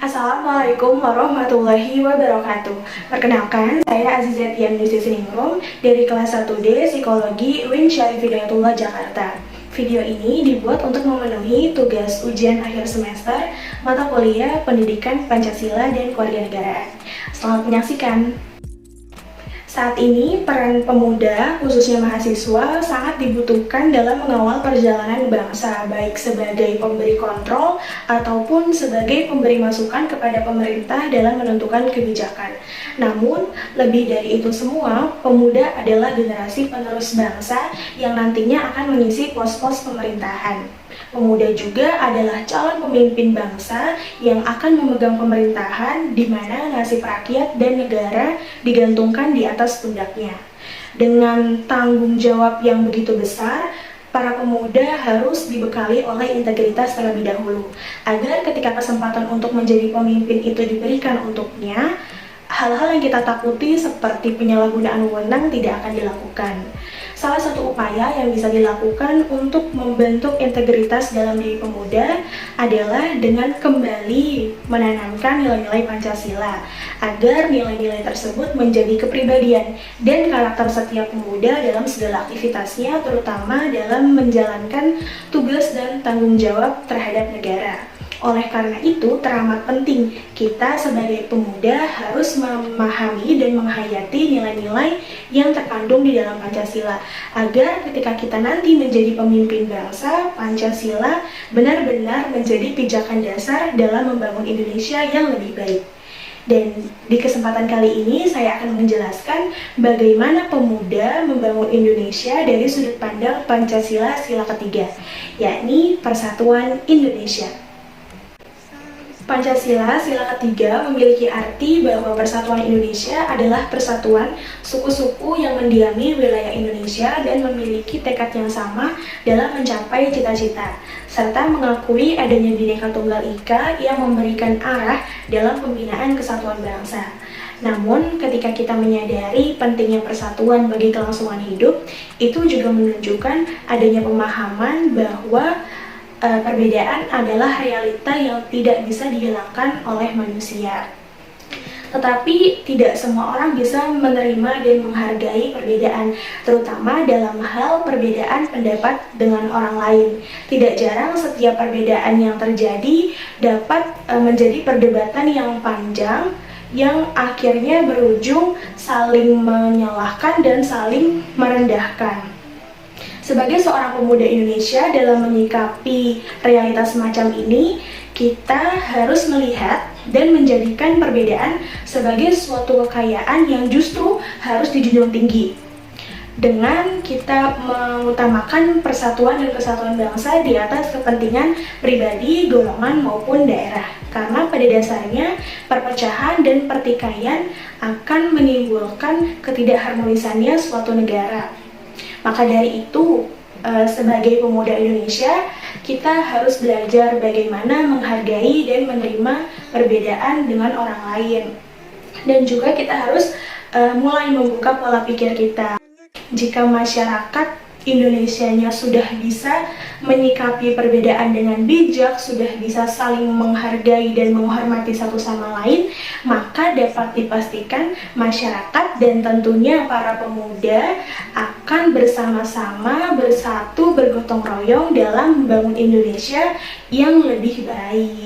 Assalamualaikum warahmatullahi wabarakatuh. Perkenalkan, saya Azizah Tian Ningrum dari kelas 1D Psikologi UIN Syarif Hidayatullah Jakarta. Video ini dibuat untuk memenuhi tugas ujian akhir semester mata kuliah Pendidikan Pancasila dan Kewarganegaraan. Selamat menyaksikan. Saat ini, peran pemuda, khususnya mahasiswa, sangat dibutuhkan dalam mengawal perjalanan bangsa, baik sebagai pemberi kontrol ataupun sebagai pemberi masukan kepada pemerintah dalam menentukan kebijakan. Namun, lebih dari itu semua, pemuda adalah generasi penerus bangsa yang nantinya akan mengisi pos-pos pemerintahan. Pemuda juga adalah calon pemimpin bangsa yang akan memegang pemerintahan di mana nasib rakyat dan negara digantungkan di atas pundaknya. Dengan tanggung jawab yang begitu besar, para pemuda harus dibekali oleh integritas terlebih dahulu, agar ketika kesempatan untuk menjadi pemimpin itu diberikan untuknya, hal-hal yang kita takuti seperti penyalahgunaan wewenang tidak akan dilakukan. Salah satu upaya yang bisa dilakukan untuk membentuk integritas dalam diri pemuda adalah dengan kembali menanamkan nilai-nilai Pancasila, agar nilai-nilai tersebut menjadi kepribadian dan karakter setiap pemuda dalam segala aktivitasnya, terutama dalam menjalankan tugas dan tanggung jawab terhadap negara. Oleh karena itu, teramat penting kita sebagai pemuda harus memahami dan menghayati nilai-nilai yang terkandung di dalam Pancasila, agar ketika kita nanti menjadi pemimpin bangsa, Pancasila benar-benar menjadi pijakan dasar dalam membangun Indonesia yang lebih baik. Dan di kesempatan kali ini saya akan menjelaskan bagaimana pemuda membangun Indonesia dari sudut pandang Pancasila sila ketiga, yakni Persatuan Indonesia. Pancasila sila ketiga memiliki arti bahwa persatuan Indonesia adalah persatuan suku-suku yang mendiami wilayah Indonesia dan memiliki tekad yang sama dalam mencapai cita-cita, serta mengakui adanya Bhinneka Tunggal Ika yang memberikan arah dalam pembinaan kesatuan bangsa. Namun, ketika kita menyadari pentingnya persatuan bagi kelangsungan hidup, itu juga menunjukkan adanya pemahaman bahwa perbedaan adalah realita yang tidak bisa dihilangkan oleh manusia. Tetapi tidak semua orang bisa menerima dan menghargai perbedaan, terutama dalam hal perbedaan pendapat dengan orang lain. Tidak jarang setiap perbedaan yang terjadi dapat menjadi perdebatan yang panjang yang akhirnya berujung saling menyalahkan dan saling merendahkan. Sebagai seorang pemuda Indonesia, dalam menyikapi realitas semacam ini, kita harus melihat dan menjadikan perbedaan sebagai suatu kekayaan yang justru harus dijunjung tinggi. Dengan kita mengutamakan persatuan dan kesatuan bangsa di atas kepentingan pribadi, golongan, maupun daerah. Karena pada dasarnya, perpecahan dan pertikaian akan menimbulkan ketidakharmonisannya suatu negara. Maka dari itu, sebagai pemuda Indonesia, kita harus belajar bagaimana menghargai dan menerima perbedaan dengan orang lain. Dan juga kita harus mulai membuka pola pikir kita. Jika masyarakat Indonesianya sudah bisa menyikapi perbedaan dengan bijak, sudah bisa saling menghargai dan menghormati satu sama lain, maka dapat dipastikan masyarakat dan tentunya para pemuda akan bersama-sama, bersatu, bergotong royong dalam membangun Indonesia yang lebih baik.